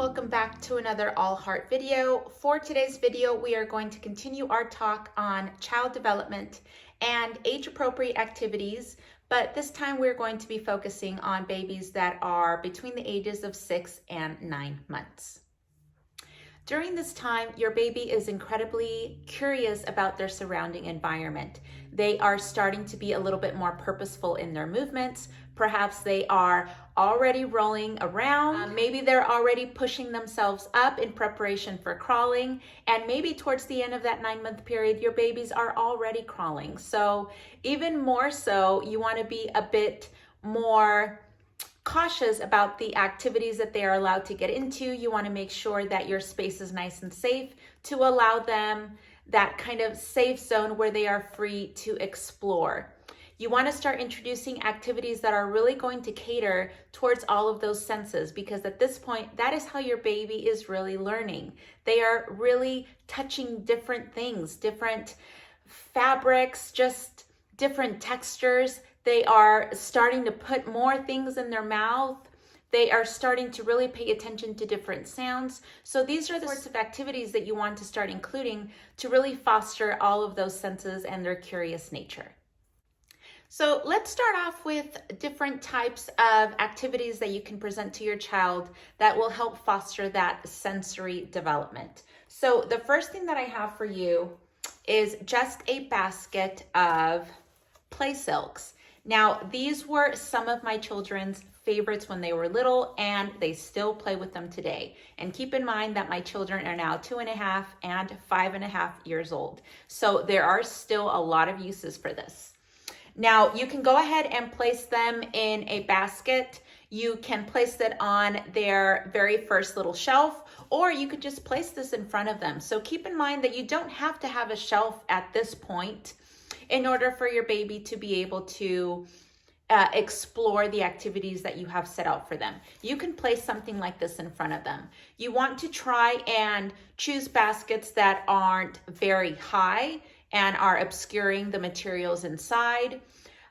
welcome back to another All Heart video. For today's video, we are going to continue our talk on child development and age-appropriate activities, but this time we're going to be focusing on babies that are between the ages of 6 and 9 months. During this time, your baby is incredibly curious about their surrounding environment. They are starting to be a little bit more purposeful in their movements. Perhaps they are already rolling around. Maybe they're already pushing themselves up in preparation for crawling. And maybe towards the end of that 9-month period, your babies are already crawling. So even more so, you want to be a bit more cautious about the activities that they are allowed to get into. You want to make sure that your space is nice and safe to allow them that kind of safe zone where they are free to explore. You want to start introducing activities that are really going to cater towards all of those senses, because at this point, that is how your baby is really learning. They are really touching different things, different fabrics, just different textures. They are starting to put more things in their mouth. They are starting to really pay attention to different sounds. So these are the sorts of activities that you want to start including to really foster all of those senses and their curious nature. So let's start off with different types of activities that you can present to your child that will help foster that sensory development. So the first thing that I have for you is just a basket of play silks. Now, these were some of my children's favorites when they were little, and they still play with them today. And keep in mind that my children are now 2.5 and 5.5 years old. So there are still a lot of uses for this. Now, you can go ahead and place them in a basket. You can place it on their very first little shelf, or you could just place this in front of them. So keep in mind that you don't have to have a shelf at this point in order for your baby to be able to explore the activities that you have set out for them. You can place something like this in front of them. You want to try and choose baskets that aren't very high and are obscuring the materials inside,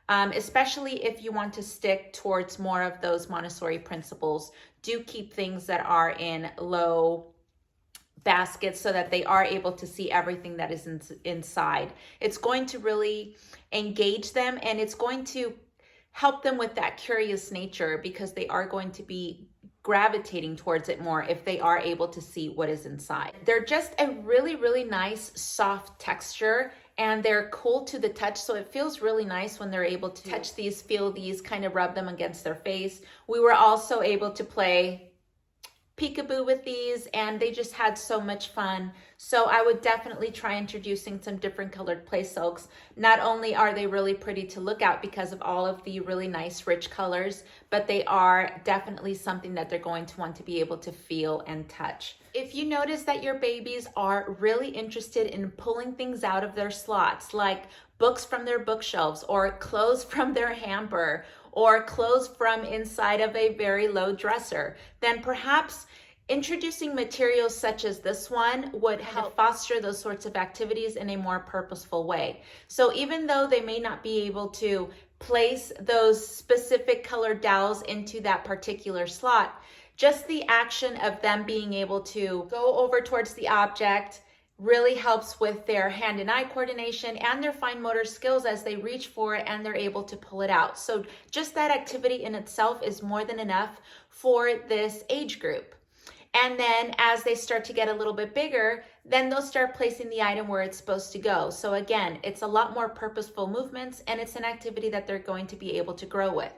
especially if you want to stick towards more of those Montessori principles. Do keep things that are in low baskets so that they are able to see everything that is inside. It's going to really engage them, and it's going to help them with that curious nature, because they are going to be gravitating towards it more if they are able to see what is inside. They're just a really, really nice soft texture, and they're cool to the touch. So it feels really nice when they're able to touch these, feel these, kind of rub them against their face. We were also able to play peekaboo with these, and they just had so much fun. So I would definitely try introducing some different colored play silks. Not only are they really pretty to look at because of all of the really nice rich colors, but they are definitely something that they're going to want to be able to feel and touch. If you notice that your babies are really interested in pulling things out of their slots, like books from their bookshelves, or clothes from their hamper, or clothes from inside of a very low dresser, then perhaps introducing materials such as this one would help foster those sorts of activities in a more purposeful way. So even though they may not be able to place those specific colored dowels into that particular slot, just the action of them being able to go over towards the object really helps with their hand and eye coordination and their fine motor skills as they reach for it and they're able to pull it out. So just that activity in itself is more than enough for this age group. And then as they start to get a little bit bigger, then they'll start placing the item where it's supposed to go. So again, it's a lot more purposeful movements, and it's an activity that they're going to be able to grow with.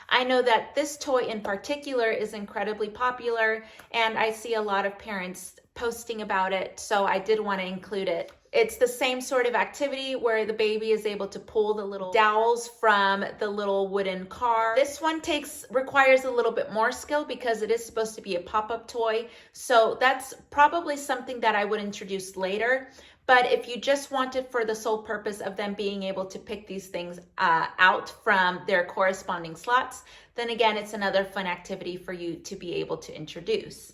I know that this toy in particular is incredibly popular, and I see a lot of parents posting about it, so I did want to include it. It's the same sort of activity where the baby is able to pull the little dowels from the little wooden car. This one requires a little bit more skill because it is supposed to be a pop-up toy. So that's probably something that I would introduce later. But if you just want it for the sole purpose of them being able to pick these things out from their corresponding slots, then again, it's another fun activity for you to be able to introduce.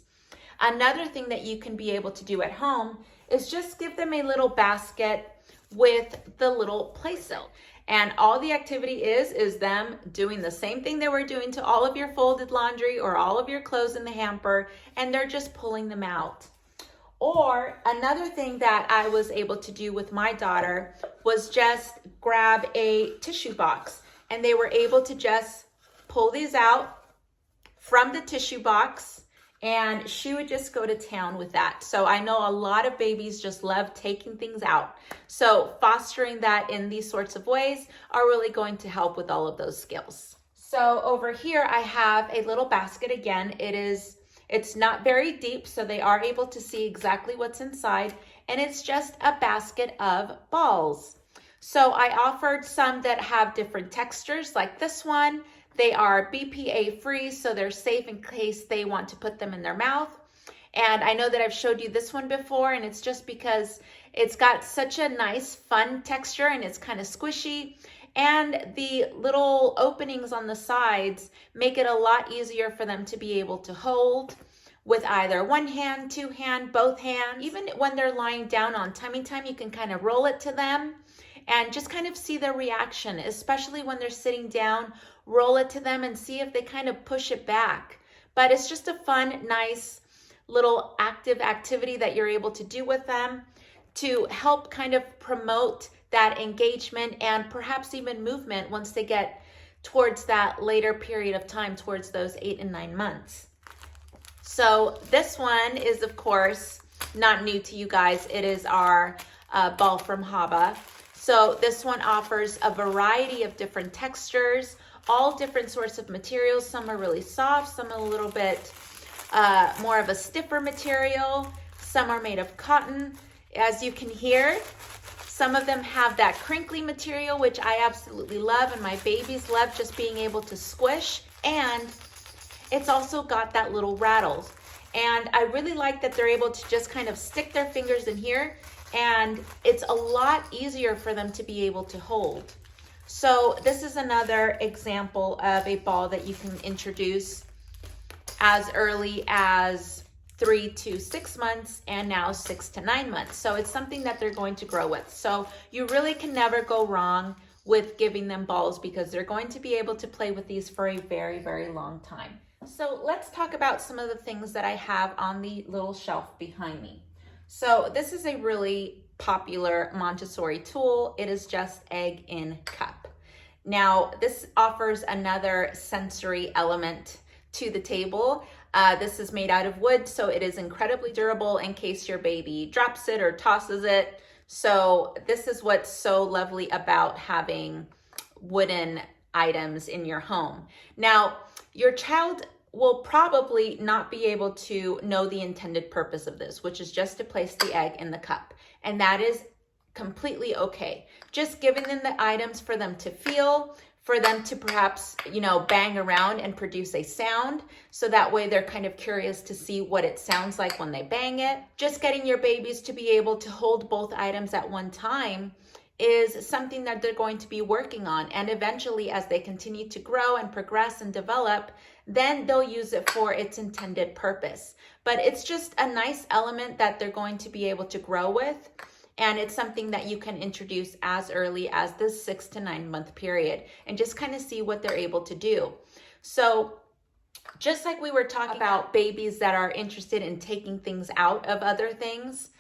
Another thing that you can be able to do at home is just give them a little basket with the little play silk. And all the activity is them doing the same thing they were doing to all of your folded laundry or all of your clothes in the hamper, and they're just pulling them out. Or another thing that I was able to do with my daughter was just grab a tissue box, and they were able to just pull these out from the tissue box, and she would just go to town with that. So I know a lot of babies just love taking things out. So fostering that in these sorts of ways are really going to help with all of those skills. So over here I have a little basket again. It's not very deep, so they are able to see exactly what's inside, and it's just a basket of balls. So I offered some that have different textures, like this one. They are BPA free, so they're safe in case they want to put them in their mouth. And I know that I've showed you this one before, and it's just because it's got such a nice, fun texture, and it's kind of squishy. And the little openings on the sides make it a lot easier for them to be able to hold with either one hand, two hand, both hands. Even when they're lying down on tummy time, you can kind of roll it to them and just kind of see their reaction, especially when they're sitting down. Roll it to them and see if they kind of push it back. But it's just a fun, nice little active activity that you're able to do with them to help kind of promote that engagement and perhaps even movement once they get towards that later period of time, towards those 8 and 9 months. So this one is, of course, not new to you guys. It is our ball from Haba. So this one offers a variety of different textures, all different sorts of materials. Some are really soft, some are a little bit more of a stiffer material. Some are made of cotton. As you can hear, some of them have that crinkly material, which I absolutely love, and my babies love just being able to squish. And it's also got that little rattle. And I really like that they're able to just kind of stick their fingers in here, and it's a lot easier for them to be able to hold. So this is another example of a ball that you can introduce as early as 3 to 6 months, and now 6 to 9 months. So it's something that they're going to grow with. So you really can never go wrong with giving them balls, because they're going to be able to play with these for a very, very long time. So let's talk about some of the things that I have on the little shelf behind me. So this is a really popular Montessori tool. It is just egg in cup. Now this offers another sensory element to the table. This is made out of wood, so it is incredibly durable in case your baby drops it or tosses it. So this is what's so lovely about having wooden items in your home. Now, your child will probably not be able to know the intended purpose of this, which is just to place the egg in the cup. And that is completely okay. Just giving them the items for them to feel, for them to perhaps, bang around and produce a sound. So that way they're kind of curious to see what it sounds like when they bang it. Just getting your babies to be able to hold both items at one time is something that they're going to be working on. And eventually, as they continue to grow and progress and develop, then they'll use it for its intended purpose. But it's just a nice element that they're going to be able to grow with. And it's something that you can introduce as early as this 6 to 9 month period and just kind of see what they're able to do. So just like we were talking about babies that are interested in taking things out of other things,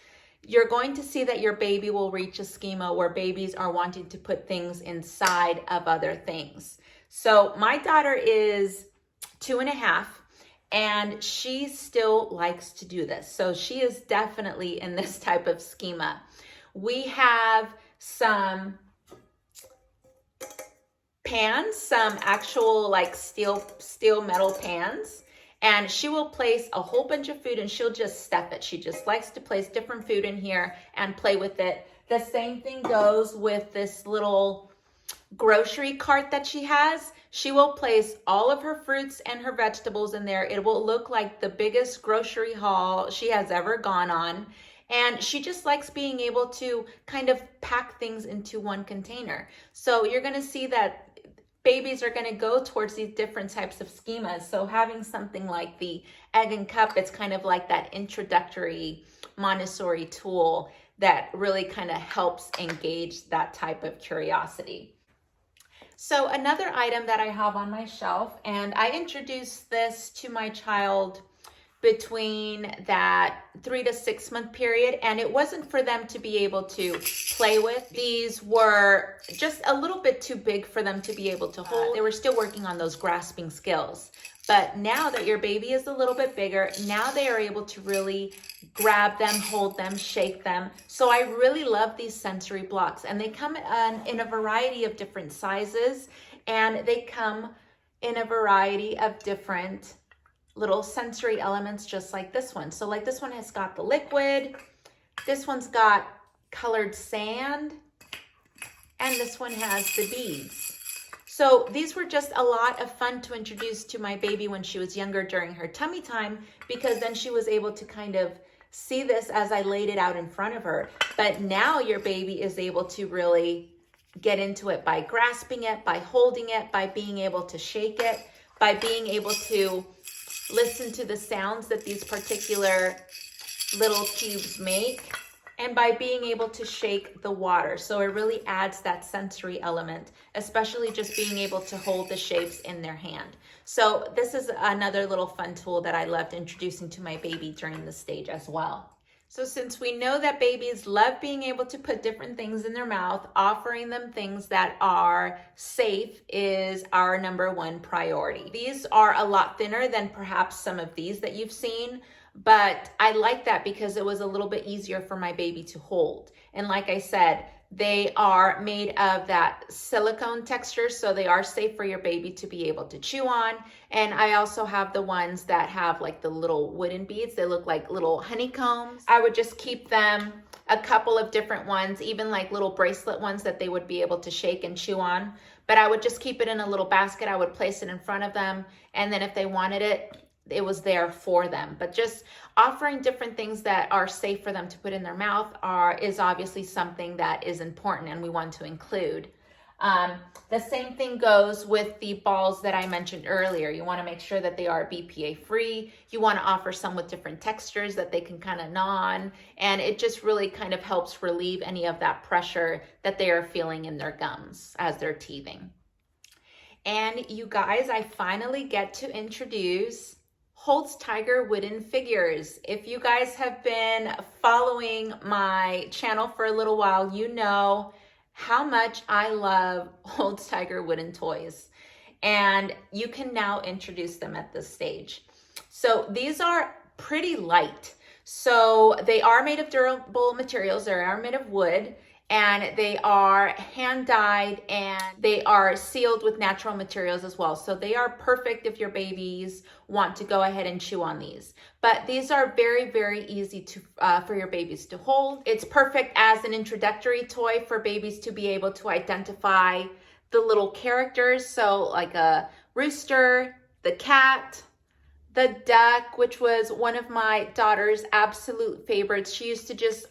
you're going to see that your baby will reach a schema where babies are wanting to put things inside of other things. So my daughter is 2.5, and she still likes to do this. So she is definitely in this type of schema. We have some pans, some actual like steel metal pans, and she will place a whole bunch of food and she'll just stuff it. She just likes to place different food in here and play with it. The same thing goes with this little grocery cart that she has. She will place all of her fruits and her vegetables in there. It will look like the biggest grocery haul she has ever gone on. And she just likes being able to kind of pack things into one container. So you're going to see that babies are going to go towards these different types of schemas. So having something like the egg and cup, it's kind of like that introductory Montessori tool that really kind of helps engage that type of curiosity. So another item that I have on my shelf, and I introduced this to my child between that 3 to 6 month period, and it wasn't for them to be able to play with. These were just a little bit too big for them to be able to hold. They were still working on those grasping skills. But now that your baby is a little bit bigger, now they are able to really grab them, hold them, shake them. So I really love these sensory blocks, and they come in a variety of different sizes, and they come in a variety of different little sensory elements, just like this one. So like this one has got the liquid, this one's got colored sand, and this one has the beads. So these were just a lot of fun to introduce to my baby when she was younger during her tummy time, because then she was able to kind of see this as I laid it out in front of her. But now your baby is able to really get into it by grasping it, by holding it, by being able to shake it, by being able to listen to the sounds that these particular little cubes make, and by being able to shake the water. So it really adds that sensory element, especially just being able to hold the shapes in their hand. So this is another little fun tool that I loved introducing to my baby during this stage as well. So since we know that babies love being able to put different things in their mouth, offering them things that are safe is our #1 priority. These are a lot thinner than perhaps some of these that you've seen, but I like that because it was a little bit easier for my baby to hold. And like I said, they are made of that silicone texture, so they are safe for your baby to be able to chew on. And I also have the ones that have like the little wooden beads. They look like little honeycombs. I would just keep them, a couple of different ones, even like little bracelet ones that they would be able to shake and chew on. But I would just keep it in a little basket. I would place it in front of them, and then if they wanted it, it was there for them. But just offering different things that are safe for them to put in their mouth is obviously something that is important and we want to include. The same thing goes with the balls that I mentioned earlier. You want to make sure that they are BPA free. You want to offer some with different textures that they can kind of gnaw on, and it just really kind of helps relieve any of that pressure that they are feeling in their gums as they're teething. And you guys, I finally get to introduce Holtztiger wooden figures. If you guys have been following my channel for a little while, you know how much I love Holtztiger wooden toys. And you can now introduce them at this stage. So these are pretty light. So they are made of durable materials. They are made of wood, and they are hand dyed, and they are sealed with natural materials as well. So they are perfect if your babies want to go ahead and chew on these. But these are very, very easy to for your babies to hold. It's perfect as an introductory toy for babies to be able to identify the little characters. So like a rooster, the cat, the duck, which was one of my daughter's absolute favorites. She used to just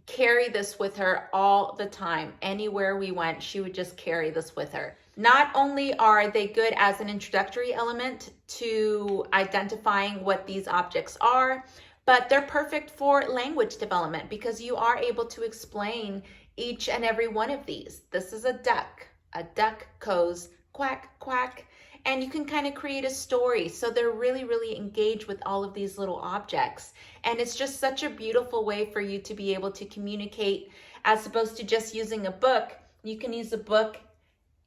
carry this with her all the time. Anywhere we went, she would just carry this with her. Not only are they good as an introductory element to identifying what these objects are, but they're perfect for language development because you are able to explain each and every one of these. This is a duck. A duck goes quack, quack. And you can kind of create a story. So they're really, really engaged with all of these little objects. And it's just such a beautiful way for you to be able to communicate, as opposed to just using a book. You can use a book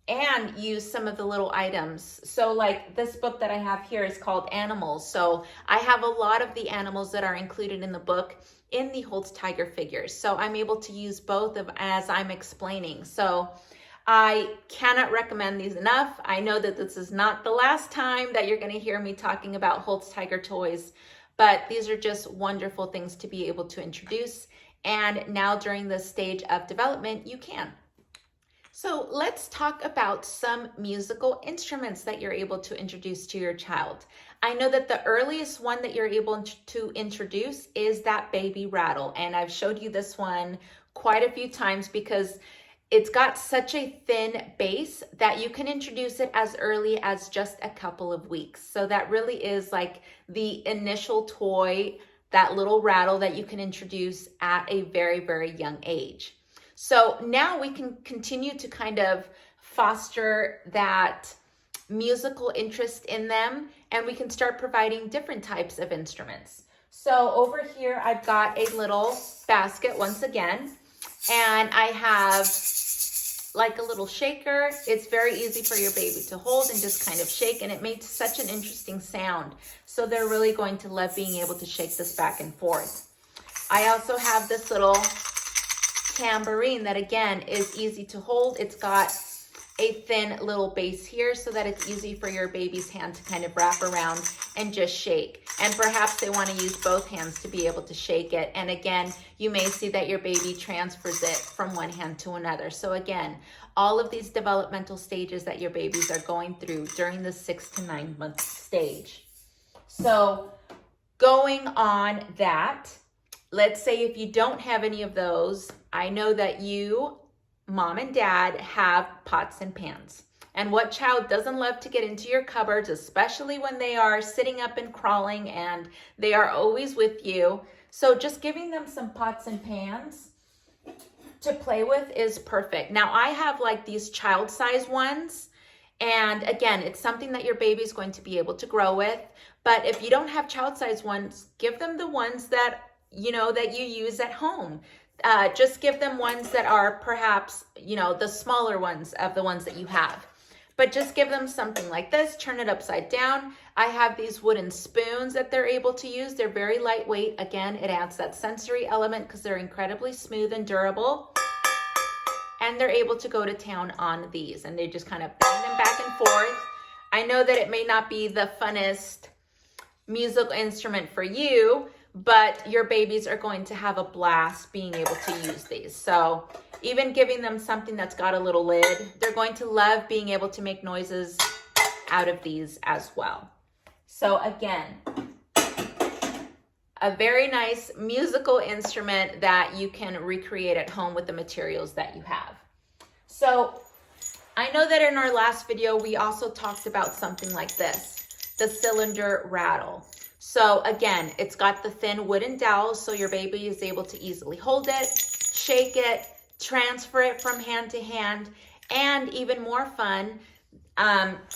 and use some of the little items. So like this book that I have here is called Animals. So I have a lot of the animals that are included in the book in the Holtztiger figures. So I'm able to use both of as I'm explaining. So I cannot recommend these enough. I know that this is not the last time that you're going to hear me talking about Holtztiger toys, but these are just wonderful things to be able to introduce. And now during this stage of development, you can. So let's talk about some musical instruments that you're able to introduce to your child. I know that the earliest one that you're able to introduce is that baby rattle. And I've showed you this one quite a few times because it's got such a thin base that you can introduce it as early as just a couple of weeks. So that really is like the initial toy, that little rattle that you can introduce at a very, very young age. So now we can continue to kind of foster that musical interest in them, and we can start providing different types of instruments. So over here, I've got a little basket once again, and I have like a little shaker. It's very easy for your baby to hold and just kind of shake, and it makes such an interesting sound. So they're really going to love being able to shake this back and forth. I also have this little tambourine that again is easy to hold. It's got a thin little base here so that it's easy for your baby's hand to kind of wrap around and just shake. And perhaps they want to use both hands to be able to shake it. And again, you may see that your baby transfers it from one hand to another. So again, all of these developmental stages that your babies are going through during the 6 to 9 month stage. So going on that, let's say if you don't have any of those, I know that you, mom and dad, have pots and pans. And what child doesn't love to get into your cupboards, especially when they are sitting up and crawling and they are always with you? So just giving them some pots and pans to play with is perfect. Now I have like these child size ones. And again, it's something that your baby's going to be able to grow with. But if you don't have child size ones, give them the ones that you know that you use at home. Just give them ones that are perhaps, you know, the smaller ones of the ones that you have. But just give them something like this, turn it upside down. I have these wooden spoons that they're able to use. They're very lightweight. Again, it adds that sensory element because they're incredibly smooth and durable. And they're able to go to town on these. And they just kind of bang them back and forth. I know that it may not be the funnest musical instrument for you, but your babies are going to have a blast being able to use these. So even giving them something that's got a little lid, they're going to love being able to make noises out of these as well. So again, a very nice musical instrument that you can recreate at home with the materials that you have. So I know that in our last video, we also talked about something like this, the cylinder rattle. So again, it's got the thin wooden dowels, so your baby is able to easily hold it, shake it, transfer it from hand to hand, and even more fun,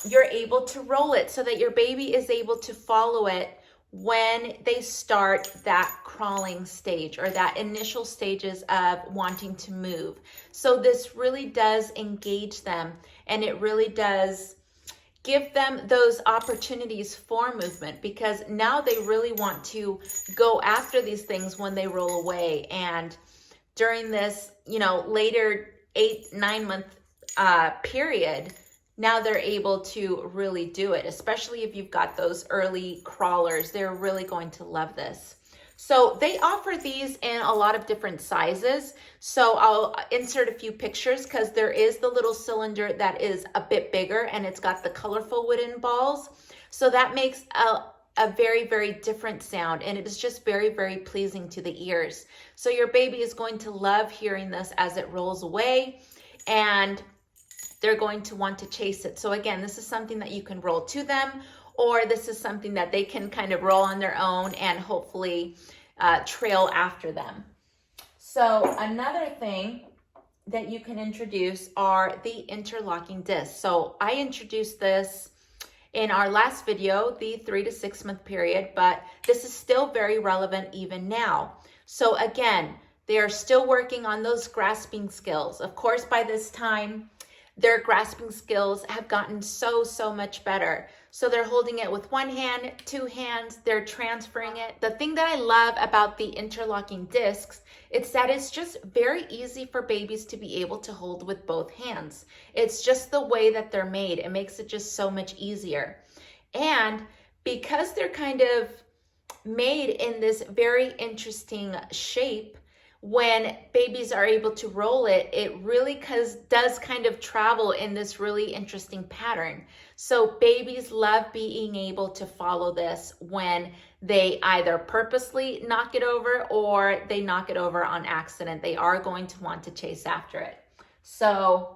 you're able to roll it so that your baby is able to follow it when they start that crawling stage or that initial stages of wanting to move. So this really does engage them, and it really does give them those opportunities for movement, because now they really want to go after these things when they roll away. And during this, you know, later 8-9 month period, now they're able to really do it, especially if you've got those early crawlers. They're really going to love this. So they offer these in a lot of different sizes. So I'll insert a few pictures because there is the little cylinder that is a bit bigger and it's got the colorful wooden balls. So that makes a very, very different sound, and it is just very, very pleasing to the ears. So your baby is going to love hearing this as it rolls away, and they're going to want to chase it. So again, this is something that you can roll to them, or this is something that they can kind of roll on their own and hopefully trail after them. So another thing that you can introduce are the interlocking discs. So I introduced this in our last video, the 3 to 6 month period, but this is still very relevant even now. So again, they are still working on those grasping skills. Of course, by this time, their grasping skills have gotten so much better. So they're holding it with one hand, 2 hands, they're transferring it. The thing that I love about the interlocking discs, it's that it's just very easy for babies to be able to hold with both hands. It's just the way that they're made. It makes it just so much easier. And because they're kind of made in this very interesting shape, when babies are able to roll it, it really does kind of travel in this really interesting pattern. So babies love being able to follow this when they either purposely knock it over or they knock it over on accident. They are going to want to chase after it. So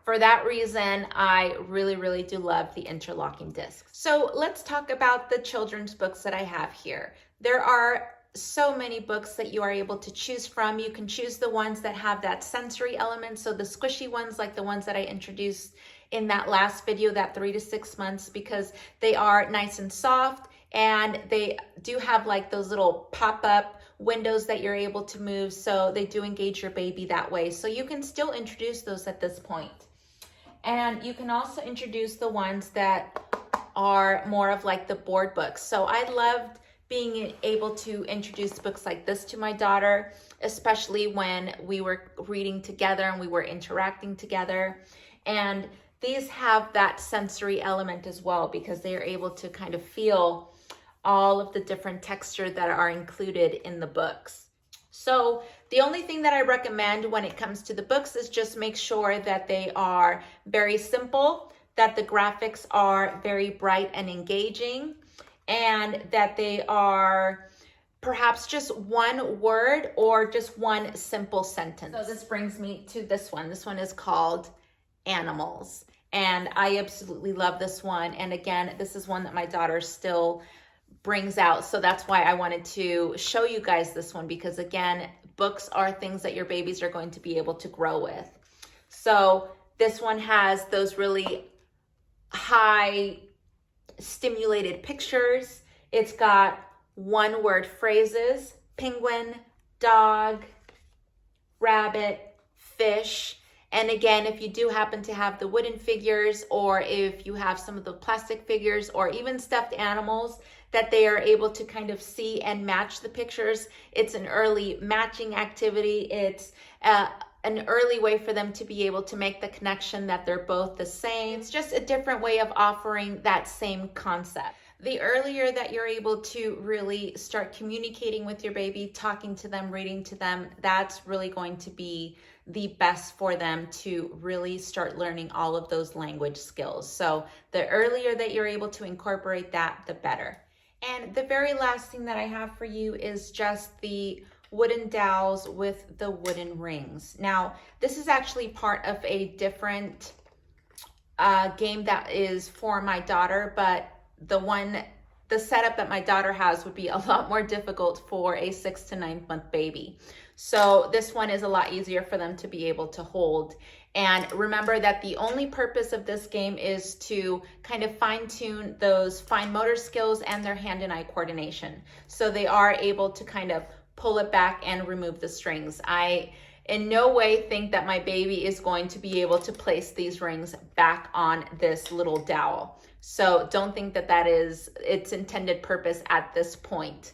for that reason, I really do love the interlocking discs. So let's talk about the children's books that I have here. There are so many books that you are able to choose from. You can choose the ones that have that sensory element, so the squishy ones like the ones that I introduced in that last video, that 3 to 6 months, because they are nice and soft and they do have like those little pop-up windows that you're able to move, so they do engage your baby that way. So you can still introduce those at this point. And you can also introduce the ones that are more of like the board books. So I loved being able to introduce books like this to my daughter, especially when we were reading together and we were interacting together. And these have that sensory element as well, because they are able to kind of feel all of the different textures that are included in the books. So the only thing that I recommend when it comes to the books is just make sure that they are very simple, that the graphics are very bright and engaging, and that they are perhaps just one word or just one simple sentence. So this brings me to this one. This one is called Animals, and I absolutely love this one. And again, this is one that my daughter still brings out, so that's why I wanted to show you guys this one, because again, books are things that your babies are going to be able to grow with. So this one has those really high stimulated pictures. It's got one word phrases: penguin, dog, rabbit, fish. And again, if you do happen to have the wooden figures, or if you have some of the plastic figures or even stuffed animals that they are able to kind of see and match the pictures, it's an early matching activity. It's an early way for them to be able to make the connection that they're both the same. It's just a different way of offering that same concept. The earlier that you're able to really start communicating with your baby, talking to them, reading to them, that's really going to be the best for them to really start learning all of those language skills. So the earlier that you're able to incorporate that, the better. And the very last thing that I have for you is just the wooden dowels with the wooden rings. Now, this is actually part of a different game that is for my daughter, but the setup that my daughter has would be a lot more difficult for a 6 to 9 month baby. So this one is a lot easier for them to be able to hold. And remember that the only purpose of this game is to kind of fine tune those fine motor skills and their hand and eye coordination. So they are able to kind of pull it back and remove the strings. I in no way think that my baby is going to be able to place these rings back on this little dowel. So don't think that that is its intended purpose at this point.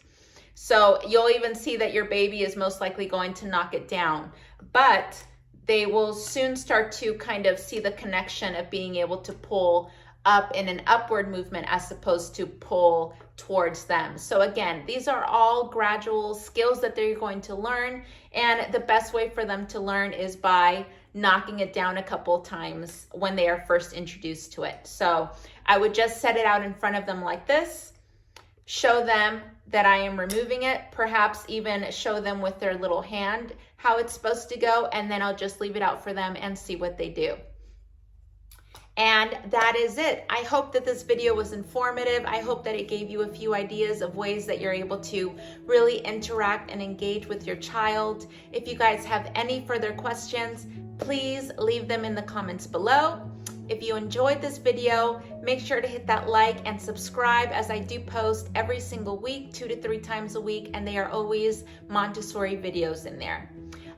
So you'll even see that your baby is most likely going to knock it down, but they will soon start to kind of see the connection of being able to pull up in an upward movement as opposed to pull towards them. So again, these are all gradual skills that they're going to learn, and the best way for them to learn is by knocking it down a couple times when they are first introduced to it. So I would just set it out in front of them like this, show them that I am removing it, perhaps even show them with their little hand how it's supposed to go, and then I'll just leave it out for them and see what they do. And that is it. I hope that this video was informative. I hope that it gave you a few ideas of ways that you're able to really interact and engage with your child. If you guys have any further questions, please leave them in the comments below. If you enjoyed this video, make sure to hit that like and subscribe, as I do post every single week, 2 to 3 times a week, and they are always Montessori videos in there.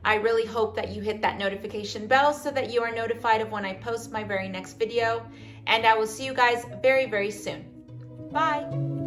I really hope that you hit that notification bell so that you are notified of when I post my very next video, and I will see you guys very, very soon. Bye.